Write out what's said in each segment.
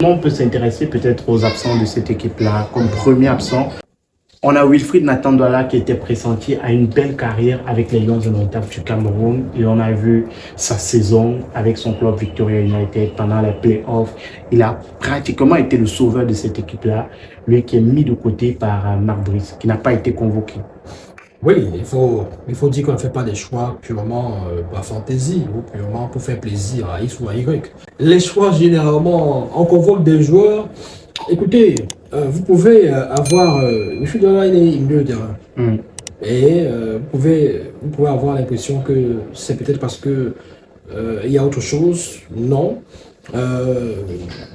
On peut s'intéresser peut-être aux absents de cette équipe-là. Comme premier absent, on a Wilfried Ntambala qui était pressenti à une belle carrière avec les Lions indomptables du Cameroun. Et on a vu sa saison avec son club Victoria United pendant les playoffs. Il a pratiquement été le sauveur de cette équipe-là. Lui qui est mis de côté par Marc Brice, qui n'a pas été convoqué. Oui, il faut dire qu'on ne fait pas des choix purement par fantaisie ou purement pour faire plaisir à X ou à Y. Les choix, généralement, on convoque des joueurs. Écoutez, vous pouvez avoir... je suis dans la milieu de terrain. Et vous pouvez avoir l'impression que c'est peut-être parce que il y a autre chose. Non.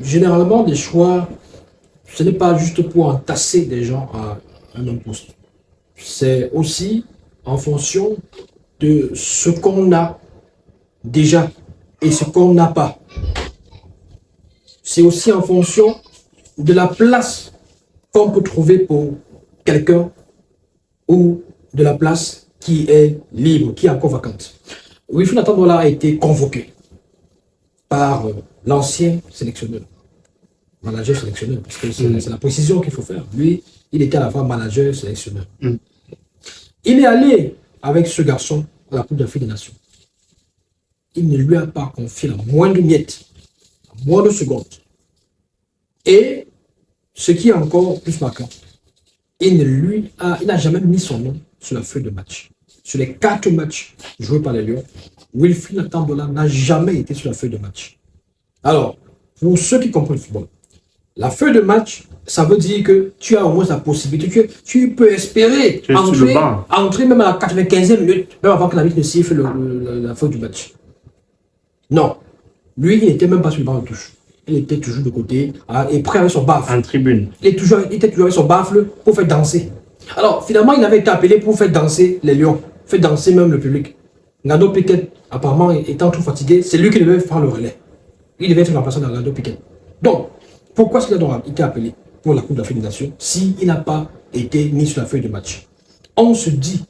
Généralement, des choix, ce n'est pas juste pour entasser des gens à un même poste. C'est aussi en fonction de ce qu'on a déjà et ce qu'on n'a pas. C'est aussi en fonction de la place qu'on peut trouver pour quelqu'un ou de la place qui est libre, qui est encore vacante. Wilfried Ntambala a été convoqué par l'ancien sélectionneur, manager sélectionneur, parce que c'est la précision qu'il faut faire. Lui, il était à la fois manager sélectionneur. Il est allé avec ce garçon à la Coupe d'Afrique des Nations. Il ne lui a pas confié la moindre miette, la moindre seconde. Et ce qui est encore plus marquant, il n'a jamais mis son nom sur la feuille de match. Sur les 4 matchs joués par les Lions, Wilfried Ntambala n'a jamais été sur la feuille de match. Alors, pour ceux qui comprennent le football, la feuille de match, ça veut dire que tu as au moins la possibilité, tu peux espérer entrer même à la 95e minute, même avant que l'arbitre ne siffle la feuille du match. Non. Lui, il n'était même pas sur le banc de touche. Il était toujours de côté et prêt avec son baffle. En tribune. Il était toujours avec son baffle pour faire danser. Alors, finalement, il avait été appelé pour faire danser les Lions, faire danser même le public. Ngando Piquet, apparemment, étant trop fatigué, c'est lui qui devait faire le relais. Il devait être remplaçant dans Ngando Piquet. Donc, pourquoi est-ce qu'il a été appelé pour la Coupe d'Afrique des Nations s'il n'a pas été mis sur la feuille de match? On se dit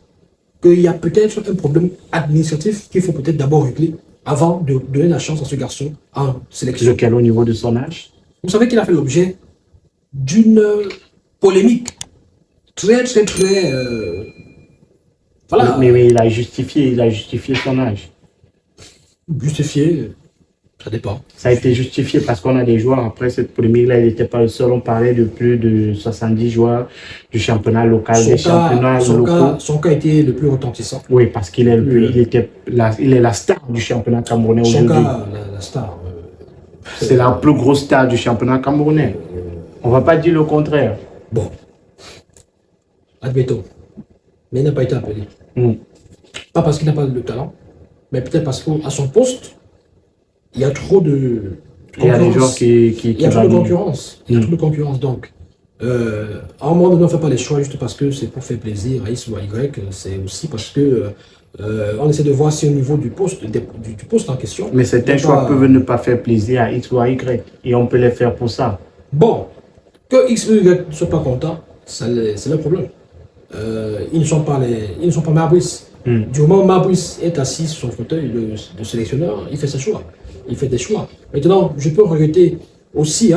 qu'il y a peut-être un problème administratif qu'il faut peut-être d'abord régler avant de donner la chance à ce garçon en sélection. Lequel au niveau de son âge? Vous savez qu'il a fait l'objet d'une polémique très... voilà. Mais il a justifié son âge. Justifié, ça dépend. Ça a été justifié parce qu'on a des joueurs, après cette polémique-là, il n'était pas le seul. On parlait de plus de 70 joueurs du championnat local, son cas était le plus retentissant. Oui, parce qu'il est, il est la star du championnat camerounais aujourd'hui. Son cas, la star. C'est la plus grosse star du championnat camerounais. On ne va pas dire le contraire. Bon. Admettons. Mais il n'a pas été appelé. Pas parce qu'il n'a pas de talent, mais peut-être parce qu'à son poste, il y a trop de concurrence. Il y a des joueurs il y a trop de concurrence. Il y a trop de concurrence. Donc, à un moment donné, on ne fait pas les choix juste parce que c'est pour faire plaisir à X ou à Y. C'est aussi parce que on essaie de voir si au niveau du poste, du poste en question. Mais certains choix peuvent ne pas faire plaisir à X ou à Y. Et on peut les faire pour ça. Bon, que X ou Y ne soient pas contents, c'est le problème. Ils ne sont pas Marbrice. Du moment où Marbrice est assis sur son fauteuil de sélectionneur, il fait ses choix. Il fait des choix. Maintenant, je peux regretter aussi,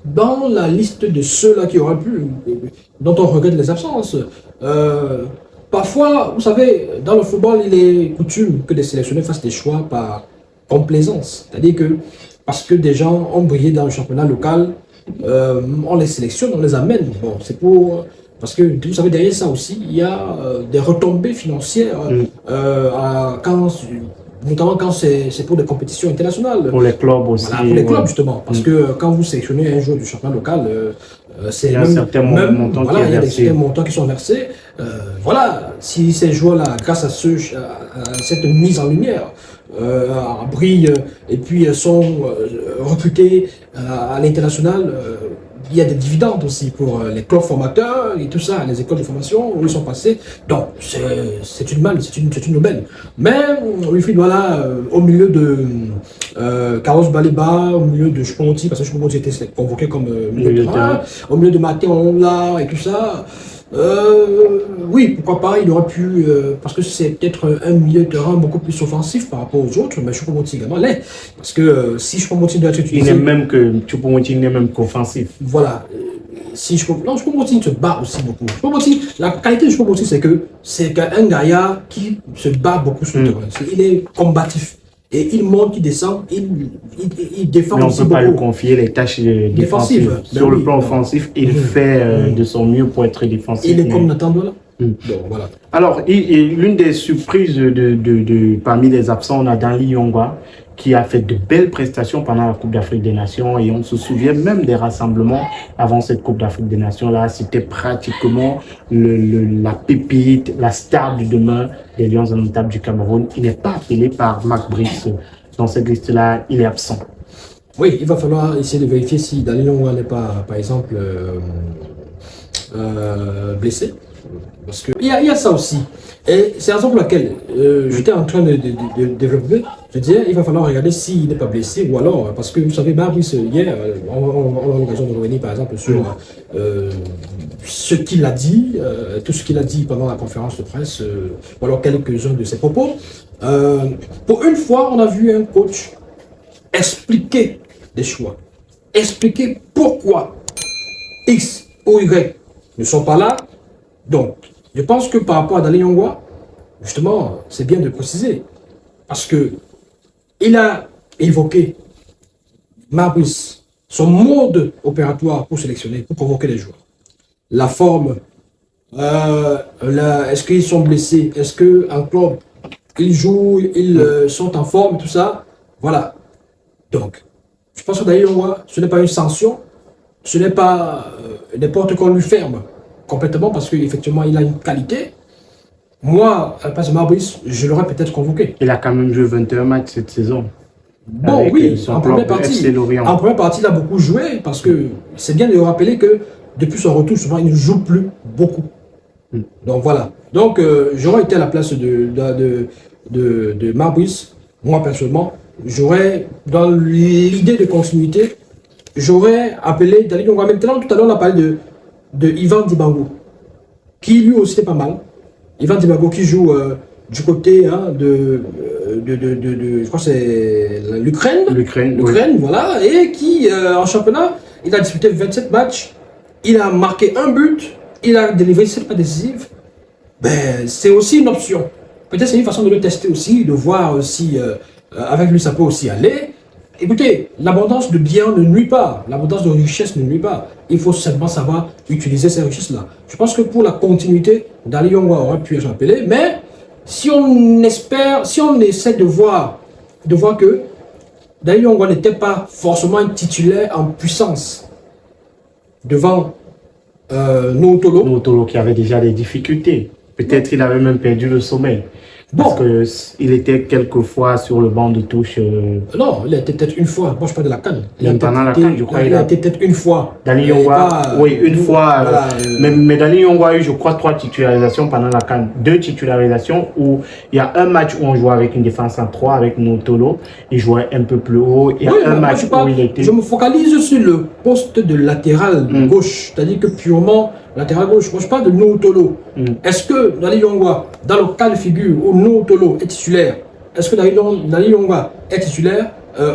dans la liste de ceux-là qui auraient pu, dont on regrette les absences, parfois, vous savez, dans le football, il est coutume que des sélectionneurs fassent des choix par complaisance. C'est-à-dire que, parce que des gens ont brillé dans le championnat local, on les sélectionne, on les amène. Bon, c'est pour... Parce que, vous savez, derrière ça aussi, il y a des retombées financières, notamment quand c'est pour des compétitions internationales. Pour les clubs aussi. Voilà, pour les clubs, justement. Parce que quand vous sélectionnez un joueur du championnat local, il y a certains montants qui sont versés. Voilà, si ces joueurs-là, grâce à cette mise en lumière, brillent et puis sont recrutés à l'international, il y a des dividendes aussi pour les clubs formateurs et tout ça, les écoles de formation où ils sont passés. Donc, c'est une aubaine. Mais, Wilfried, voilà, au milieu de Carlos Baleba, au milieu de Choupo-Moting, parce que Choupo-Moting était convoqué comme milieu de terrain, au milieu de Maté Onla et tout ça, Oui, pourquoi pas, il aurait pu, parce que c'est peut-être un milieu de terrain beaucoup plus offensif par rapport aux autres, mais Choupo-Moting également l'est. Parce que si Choupo-Moting doit être utilisé... Il n'est même que, Choupo-Moting n'est même qu'offensif. Voilà. Si Choupo-Moting se bat aussi beaucoup. La qualité de Choupo-Moting, c'est qu'un gaillard qui se bat beaucoup sur le terrain. Il est combatif. Et il monte, il descend, il défend mais on ne aussi peut pas beaucoup. lui confier les tâches défensives. Ben Sur le oui, plan non. offensif, il fait de son mieux pour être défensif. Il est comme Nathan Dola. Mm. Donc voilà. Alors, l'une des surprises parmi les absents, on a Danley Yongwa, qui a fait de belles prestations pendant la Coupe d'Afrique des Nations. Et on se souvient même des rassemblements avant cette Coupe d'Afrique des Nations-là. C'était pratiquement la pépite, la star du demain des Lions indomptables du Cameroun. Il n'est pas appelé par Marc Brice dans cette liste-là. Il est absent. Oui, il va falloir essayer de vérifier si Danley Yongwa n'est pas, par exemple, blessé. Parce qu'il y a ça aussi. Et c'est la raison pour laquelle j'étais en train de développer. Je disais, il va falloir regarder s'il n'est pas blessé ou alors, parce que vous savez, Marius, hier, on a l'occasion de revenir par exemple sur ce qu'il a dit, tout ce qu'il a dit pendant la conférence de presse, ou alors quelques-uns de ses propos. Pour une fois, on a vu un coach expliquer des choix, expliquer pourquoi X ou Y ne sont pas là. Donc, je pense que par rapport à Danley Yongwa, justement, c'est bien de préciser. Parce que il a évoqué, Marius, son mode opératoire pour sélectionner, pour convoquer les joueurs. La forme, est-ce qu'ils sont blessés, est-ce qu'en club, ils jouent, ils sont en forme, tout ça. Voilà. Donc, je pense que Danley Yongwa, ce n'est pas une sanction, ce n'est pas n'importe quoi lui ferme complètement parce qu'effectivement il a une qualité. Moi, à la place de Marius, je l'aurais peut-être convoqué. Il a quand même joué 21 matchs cette saison. Bon, oui, en première partie, il a beaucoup joué parce que c'est bien de rappeler que depuis son retour, souvent, il ne joue plus beaucoup. Donc voilà. Donc, j'aurais été à la place de Marius, moi personnellement, j'aurais, dans l'idée de continuité, j'aurais appelé Danley Yongwa. Maintenant, tout à l'heure, on a parlé de Ivan Dibango, qui lui aussi est pas mal. Ivan Dibango qui joue du côté je crois que c'est l'Ukraine. L'Ukraine, oui. Voilà, et qui en championnat, il a disputé 27 matchs, il a marqué un but, il a délivré 7 passes décisives. Ben, c'est aussi une option. Peut-être c'est une façon de le tester aussi, de voir si avec lui ça peut aussi aller. Écoutez, l'abondance de biens ne nuit pas, l'abondance de richesse ne nuit pas. Il faut simplement savoir utiliser ces richesses-là. Je pense que pour la continuité, Danley Yongwa aurait pu être appelé, mais si on essaie de voir que Danley Yongwa n'était pas forcément un titulaire en puissance devant Nootolo qui avait déjà des difficultés. Peut-être qu'il avait même perdu le sommeil. Parce qu'il était quelquefois sur le banc de touche. Non, il a été peut-être une fois. Moi, je parle de la CAN. Pendant la CAN, je crois. Il a été peut-être une fois. Danley Yongwa, oui, une fois. Voilà, mais Danley Yongwa a eu, je crois, 3 titularisations pendant la CAN. 2 titularisations où il y a un match où on jouait avec une défense en 3 avec Nootolo. Il jouait un peu plus haut. Il y a un match où il était. Je me focalise sur le poste de latéral gauche. C'est-à-dire que purement latéral gauche. Moi, je parle de Nootolo. Est-ce que Danley Yongwa, dans le cas de figure où Nootolo est titulaire, est-ce que Danley Yongwa est titulaire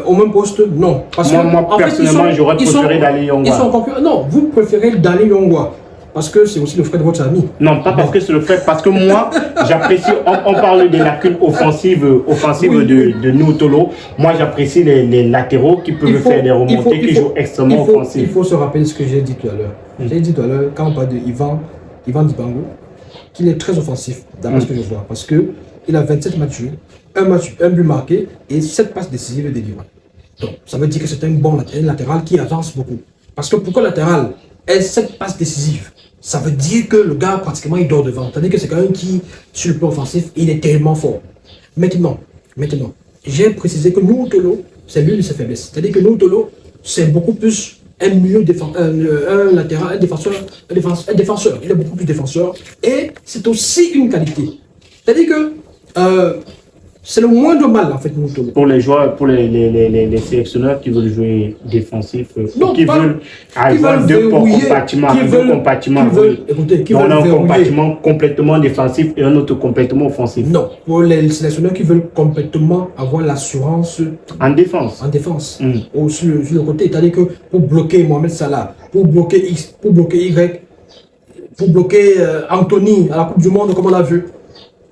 au même poste? Non. Parce que, moi personnellement, j'aurais préféré Danley Yongwa. Non, vous préférez Danley Yongwa. Parce que c'est aussi le frère de votre ami. Non, pas parce que c'est le frère, parce que moi, j'apprécie, on parle des lacunes offensives de Nootolo. Moi, j'apprécie les latéraux qui peuvent faire des remontées, qui jouent extrêmement offensif. Il faut se rappeler ce que j'ai dit tout à l'heure. J'ai dit tout à l'heure, quand on parle de Ivan Dibango, qu'il est très offensif, d'après ce que je vois. Parce qu'il a 27 matchs joués, un but marqué et 7 passes décisives délivrées. Donc, ça veut dire que c'est un bon latéral qui avance beaucoup. Parce que pourquoi latéral est 7 passes décisives? Ça veut dire que le gars, pratiquement, il dort devant. C'est-à-dire que c'est quelqu'un qui, sur le plan offensif, il est tellement fort. Maintenant, j'ai précisé que Nootolo, c'est l'une de ses faiblesses. C'est-à-dire que Nootolo, c'est beaucoup plus un milieu un latéral, un défenseur. Il est beaucoup plus défenseur. Et c'est aussi une qualité. C'est-à-dire que C'est le moindre mal, en fait, Moutolo. Pour les joueurs, pour les sélectionneurs qui veulent jouer défensif, Non, qui pas- veulent qui avoir veulent deux verrouiller, compartiments, qui veulent- oui. écoutez, qui Donc, on veulent a un verrouiller. compartiment complètement défensif et un autre complètement offensif. Non, pour les sélectionneurs qui veulent complètement avoir l'assurance En défense. en défense, Mm. ou sur le côté, c'est-à-dire que pour bloquer Mohamed Salah, pour bloquer X, pour bloquer Y, pour bloquer Anthony à la Coupe du Monde, comme on l'a vu,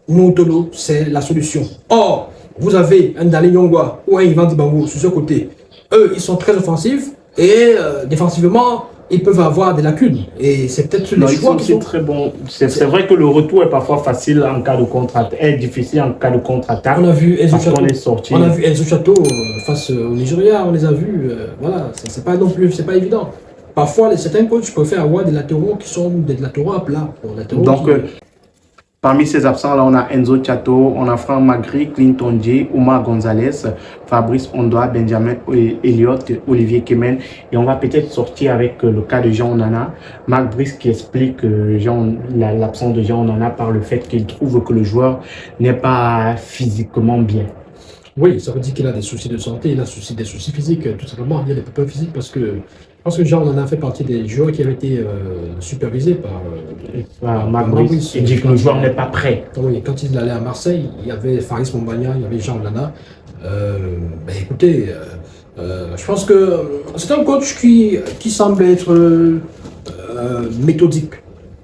Moutolo, c'est la solution. Or, vous avez un Dali Nyongwa ou un Ivan Dibango sur ce côté. Eux, ils sont très offensifs et défensivement, ils peuvent avoir des lacunes. Et c'est peut-être Non, les ils sont choix qui aussi sont... très bons. C'est vrai que le retour est parfois facile en cas de contre-attaque, est difficile en cas de contre-attaque. On a vu Enzo Parce qu'on Chateau, est sorti. on a vu Enzo Chateau face au Nigeria, on les a vus. Voilà, c'est pas non plus, c'est pas évident. Parfois, certains coachs préfèrent avoir des latéraux qui sont des latéraux à plat. Des latéraux Donc, qui- parmi ces absents, là, on a Enzo Chato, on a Franck Magri, Clinton J, Omar Gonzalez, Fabrice Ondoa, Benjamin Elliott, Olivier Kemen. Et on va peut-être sortir avec le cas de Jean Onana. Marc Brice qui explique l'absence de Jean Onana par le fait qu'il trouve que le joueur n'est pas physiquement bien. Oui, ça veut dire qu'il a des soucis de santé, il a des soucis physiques, tout simplement. Il y a des problèmes physiques parce que je pense que Jean Onana fait partie des joueurs qui avaient été supervisés par Marc Marc Brice, Brice. il dit que le joueur n'est pas prêt. Oui, quand il allait à Marseille, il y avait Faris Mombagna, il y avait Jean Onana. Écoutez, je pense que c'est un coach qui semble être méthodique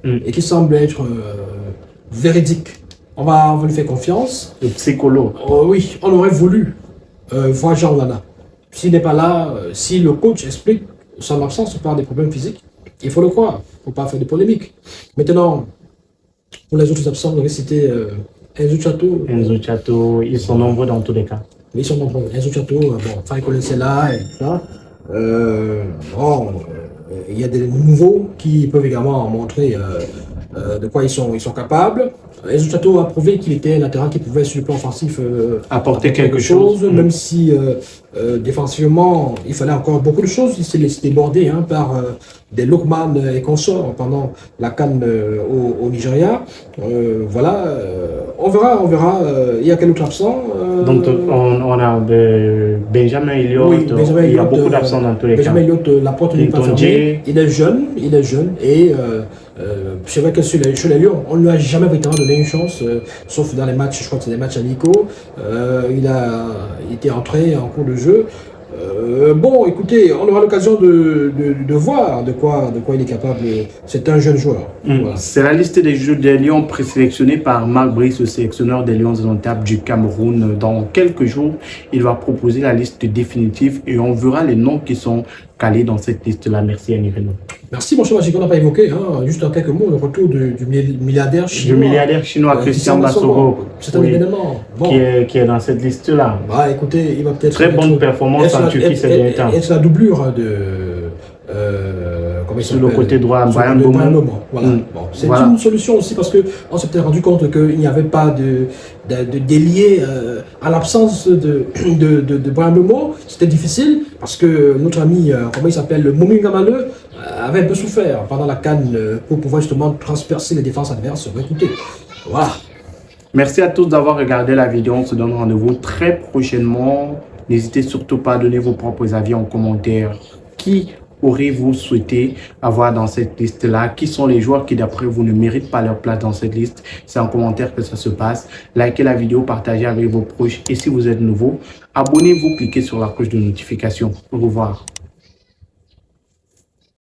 et qui semble être véridique. On va lui faire confiance. Le psychologue. Oui, on aurait voulu voir Jean Onana. S'il n'est pas là, si le coach explique son absence par des problèmes physiques, il faut le croire. Il ne faut pas faire de polémique. Maintenant, pour les autres absents, vous avez cité Enzo Chateau. Enzo Chato, ils sont nombreux dans tous les cas. Ils sont nombreux. Enzo Chateau, bon, Faye Colensela et tout ça. Il y a des nouveaux qui peuvent également montrer de quoi ils sont capables. Enzo Chateau a prouvé qu'il était un latéral qui pouvait, sur le plan offensif, Apporter quelque chose. même si défensivement, il fallait encore beaucoup de choses. Il s'est laissé déborder par des Lookman et consorts pendant la CAN au Nigeria. Voilà, on verra. Il y a quel autre absent Donc, on a Benjamin Elliott, oui, Benjamin il y a Elliott, beaucoup d'absents dans tous les Benjamin cas. Elliott, la porte n'est pas Clinton fermée. J. Il est jeune et c'est vrai que sur les Lions, on ne lui a jamais vraiment donné une chance, sauf dans les matchs, je crois que c'est des matchs amicaux. Il était entré en cours de jeu. Bon, écoutez, on aura l'occasion de voir de quoi il est capable. C'est un jeune joueur. Voilà. C'est la liste des jeux des Lions présélectionnés par Marc Brice, le sélectionneur des Lions indomptables du Cameroun. Dans quelques jours, il va proposer la liste définitive et on verra les noms qui sont calés dans cette liste-là. Merci Annie Renaud. Merci, mon cher Magic, on n'a pas évoqué, juste en quelques mots, le retour du milliardaire chinois. Le milliardaire chinois Christian Bassoro, C'est un événement. Bon. qui est dans cette liste-là. Bah, écoutez, il va peut-être. Très bonne performance en Turquie ces derniers temps. Et c'est la doublure de. Comment il Sur le s'appelle côté droit, Brian Brian Bowman. Bowman. Voilà. Bon, c'est une solution aussi parce qu'on s'est peut-être rendu compte qu'il n'y avait pas de délié à l'absence de Brian Bowman. C'était difficile parce que notre ami, comment il s'appelle, Moumi Gamale, avait un peu souffert pendant la CAN pour pouvoir justement transpercer les défenses adverses. Écoutez, voilà. Merci à tous d'avoir regardé la vidéo. On se donne rendez-vous très prochainement. N'hésitez surtout pas à donner vos propres avis en commentaire. Qui auriez-vous souhaité avoir dans cette liste-là? Qui sont les joueurs qui, d'après vous, ne méritent pas leur place dans cette liste? C'est en commentaire que ça se passe. Likez la vidéo, partagez avec vos proches. Et si vous êtes nouveau, abonnez-vous, cliquez sur la cloche de notification. Au revoir.